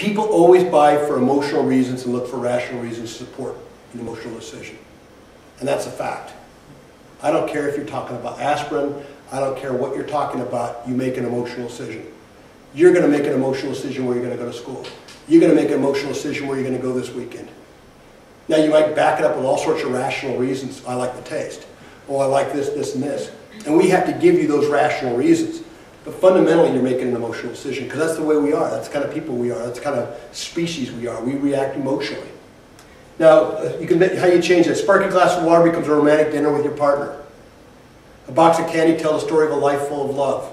People always buy for emotional reasons and look for rational reasons to support an emotional decision. And that's a fact. I don't care if you're talking about aspirin. I don't care what you're talking about. You make an emotional decision. You're going to make an emotional decision where you're going to go to school. You're going to make an emotional decision where you're going to go this weekend. Now you might back it up with all sorts of rational reasons. I like the taste. Oh, I like this, this, and this. And we have to give you those rational reasons. But fundamentally, you're making an emotional decision because that's the way we are. That's the kind of people we are. That's the kind of species we are. We react emotionally. Now, how you change that. Sparkling glass of water becomes a romantic dinner with your partner. A box of candy tells a story of a life full of love.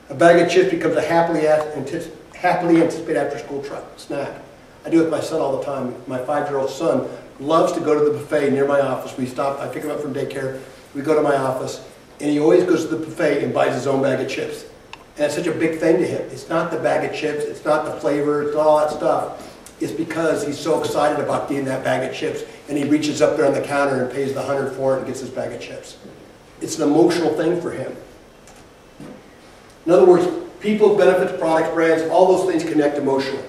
A bag of chips becomes a happily anticipated after-school snack. I do it with my son all the time. My 5-year-old son loves to go to the buffet near my office. We stop, I pick him up from daycare, we go to my office, and he always goes to the buffet and buys his own bag of chips. And it's such a big thing to him. It's not the bag of chips, it's not the flavor, it's not all that stuff. It's because he's so excited about getting that bag of chips, and he reaches up there on the counter and pays the $100 for it and gets his bag of chips. It's an emotional thing for him. In other words, people, benefits, products, brands, all those things connect emotionally.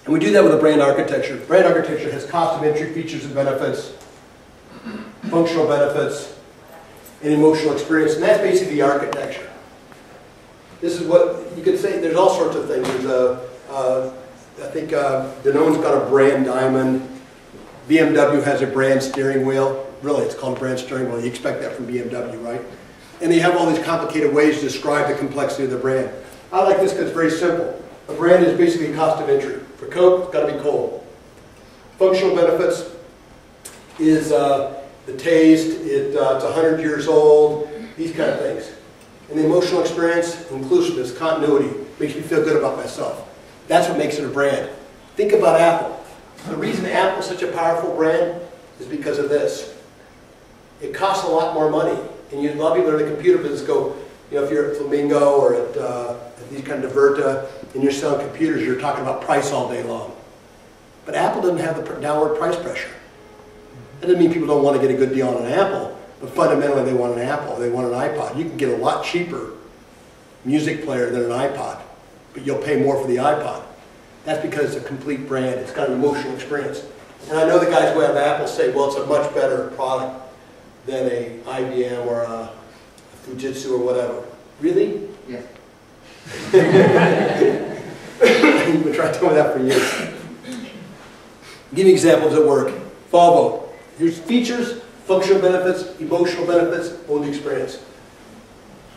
And we do that with a brand architecture. Brand architecture has cost of entry, features and benefits, functional benefits, and emotional experience. And that's basically the architecture. This is what you could say. There's all sorts of things. There's I think Danone's got a brand diamond. BMW has a brand steering wheel. Really, it's called a brand steering wheel. You expect that from BMW, right? And they have all these complicated ways to describe the complexity of the brand. I like this because it's very simple. A brand is basically cost of entry. For Coke, it's got to be cold. Functional benefits is the taste, it's 100 years old, these kind of things. And the emotional experience, inclusiveness, continuity, makes me feel good about myself. That's what makes it a brand. Think about Apple. The reason Apple is such a powerful brand is because of this. It costs a lot more money. And a lot of people in the computer business go, you know, if you're at Flamingo or at these kind of Diverta and you're selling computers, you're talking about price all day long. But Apple doesn't have the downward price pressure. That doesn't mean people don't want to get a good deal on an Apple, but fundamentally they want an Apple, they want an iPod. You can get a lot cheaper music player than an iPod, but you'll pay more for the iPod. That's because it's a complete brand, it's got an emotional experience. And I know the guys who have Apple say, well, it's a much better product than a IBM or a Fujitsu or whatever. Really? Yeah. You've been trying to tell me that for years. Give me examples at work. Volvo. Here's features, functional benefits, emotional benefits, owned experience.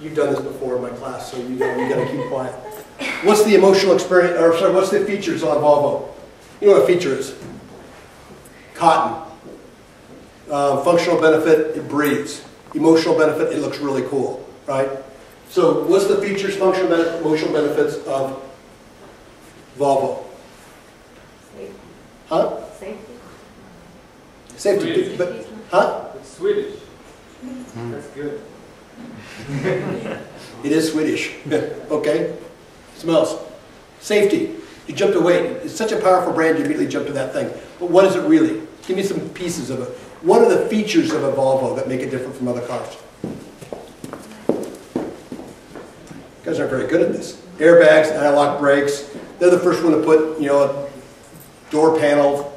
You've done this before in my class, so you got to keep quiet. What's the emotional experience, or sorry, what's the features on Volvo? You know what a feature is? Cotton. Functional benefit, it breathes. Emotional benefit, it looks really cool, right? So what's the features, functional benefit, emotional benefits of Volvo? Safety. Huh? Safety. Safety. Swedish. But, huh? It's Swedish. That's good. It is Swedish. Okay. Smells. Safety. You jumped away. It's such a powerful brand, you immediately jump to that thing. But what is it really? Give me some pieces of it. What are the features of a Volvo that make it different from other cars? You guys aren't very good at this. Airbags, anti-lock brakes. They're the first one to put, you know, a door panel,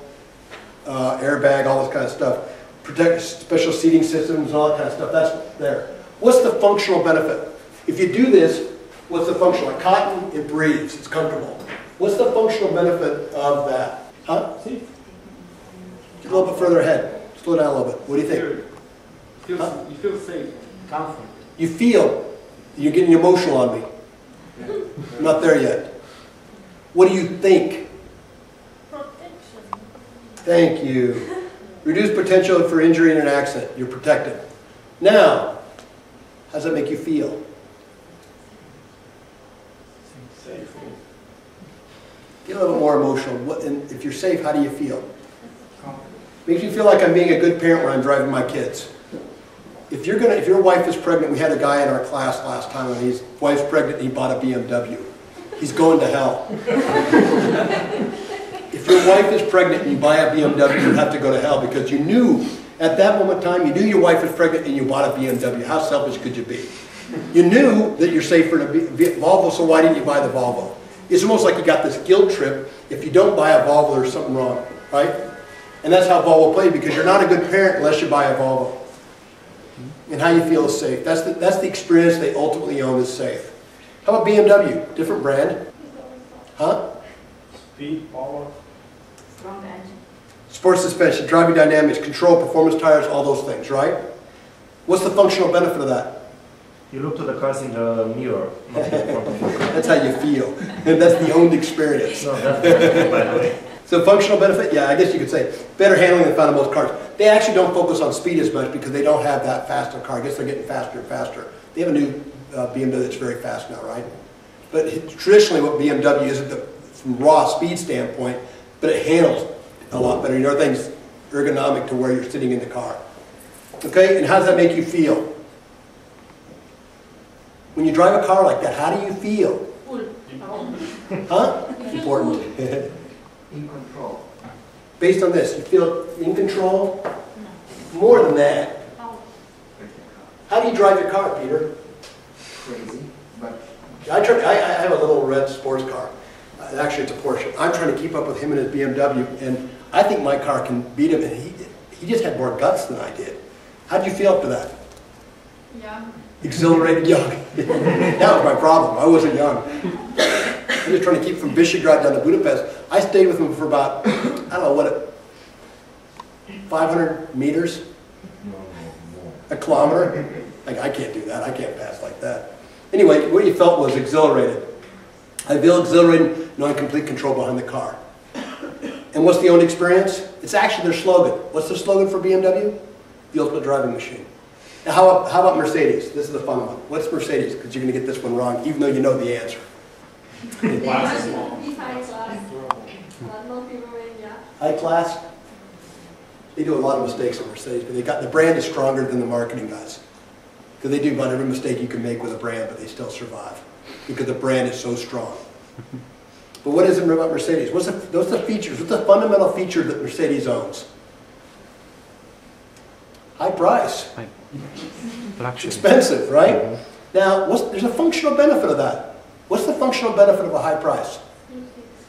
airbag, all this kind of stuff. Protect special seating systems, all that kind of stuff. That's there. What's the functional benefit? If you do this, what's the functional? Like cotton, it breathes, it's comfortable. What's the functional benefit of that? Huh? See? Get a little bit further ahead. Slow down a little bit. What do you think? Huh? You feel safe, comfort. You feel, you're getting emotional on me. I'm not there yet. What do you think? Protection. Thank you. Reduce potential for injury in an accident. You're protected. Now, how does that make you feel? Safe. Get a little bit more emotional. And if you're safe, how do you feel? Makes me feel like I'm being a good parent when I'm driving my kids. If your wife is pregnant, we had a guy in our class last time and his wife's pregnant and he bought a BMW. He's going to hell. If your wife is pregnant and you buy a BMW, you have to go to hell because you knew at that moment in time, you knew your wife was pregnant and you bought a BMW. How selfish could you be? You knew that you're safer in a Volvo, so why didn't you buy the Volvo? it's almost like you got this guilt trip. If you don't buy a Volvo, there's something wrong, right? And that's how Volvo played, because you're not a good parent unless you buy a Volvo. And how you feel is safe. That's the experience they ultimately own is safe. How about BMW? Different brand. Huh? Speed, power. Strong engine. Sport suspension, driving dynamics, control, performance tires, all those things, right? What's the functional benefit of that? You look to the cars in the mirror. That's how you feel. And that's the owned experience. No, that's not, by the way. So functional benefit, yeah, I guess you could say better handling than found in most cars. They actually don't focus on speed as much because they don't have that faster car. I guess they're getting faster and faster. They have a new BMW that's very fast now, right? But traditionally what BMW is from raw speed standpoint, but it handles a lot better. You know, everything's ergonomic to where you're sitting in the car. Okay, and how does that make you feel? When you drive a car like that, how do you feel? Huh? Important. In control. Based on this, you feel in control? More than that. How do you drive your car, Peter? Crazy, but I have a little red sports car. Actually, it's a Porsche. I'm trying to keep up with him and his BMW, and I think my car can beat him, and he just had more guts than I did. How did you feel up to that? Yeah. Exhilarated, young. That was my problem. I wasn't young. I was trying to keep from Visegrad down to Budapest. I stayed with him for about, I don't know what, 500 meters? A kilometer? Like, I can't do that. I can't pass like that. Anyway, what you felt was exhilarated. I feel exhilarated, knowing complete control behind the car. And what's the owned experience? It's actually their slogan. What's the slogan for BMW? The ultimate driving machine. Now, how about Mercedes? This is the fun one. What's Mercedes? Because you're going to get this one wrong, even though you know the answer. High class? They do a lot of mistakes at Mercedes, but the brand is stronger than the marketing guys. Because they do about every mistake you can make with a brand, but they still survive. Because the brand is so strong. But what is it about Mercedes? What's the features? What's the fundamental feature that Mercedes owns? High price. It's expensive, right? Mm-hmm. Now, there's a functional benefit of that. What's the functional benefit of a high price?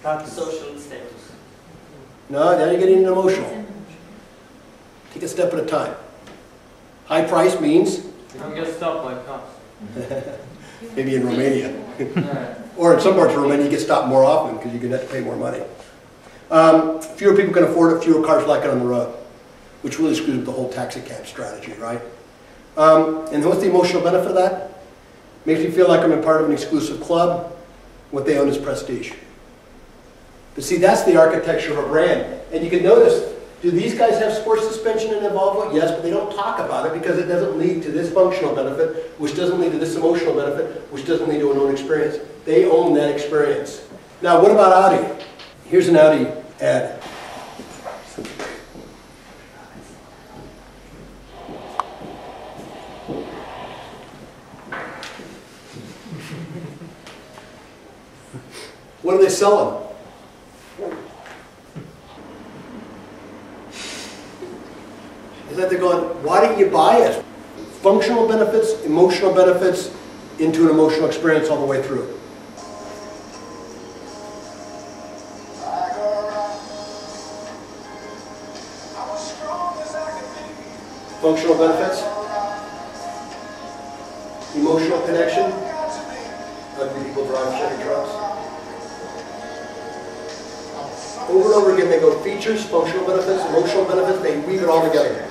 Social status. No, now you're getting emotional. Take a step at a time. High price means? You don't get stopped by cops. Maybe in Romania. Or in some parts of Romania you get stopped more often because you're going to have to pay more money. Fewer people can afford it, fewer cars like it on the road, which really screws with the whole taxi cab strategy, right? And what's the emotional benefit of that? Makes me feel like I'm a part of an exclusive club. What they own is prestige. But see, that's the architecture of a brand. And you can notice, do these guys have sports suspension in a Volvo? Yes, but they don't talk about it because it doesn't lead to this functional benefit, which doesn't lead to this emotional benefit, which doesn't lead to an own experience. They own that experience. Now, what about Audi? Here's an Audi ad. What are they selling? Is that they're going, why didn't you buy it? Functional benefits, emotional benefits, into an emotional experience all the way through. Functional benefits, emotional connection. Ugly people drive Chevy trucks. Over and over again, they go features, functional benefits, emotional benefits. They weave it all together.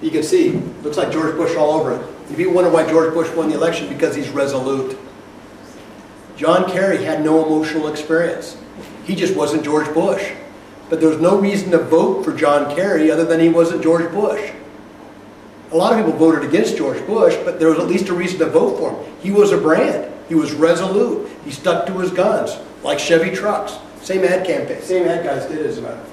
You can see, looks like George Bush all over it. If you wonder why George Bush won the election, because he's resolute. John Kerry had no emotional experience. He just wasn't George Bush. But there was no reason to vote for John Kerry other than he wasn't George Bush. A lot of people voted against George Bush, but there was at least a reason to vote for him. He was a brand. He was resolute. He stuck to his guns, like Chevy trucks. Same ad campaign, same ad guys did, as a matter of fact.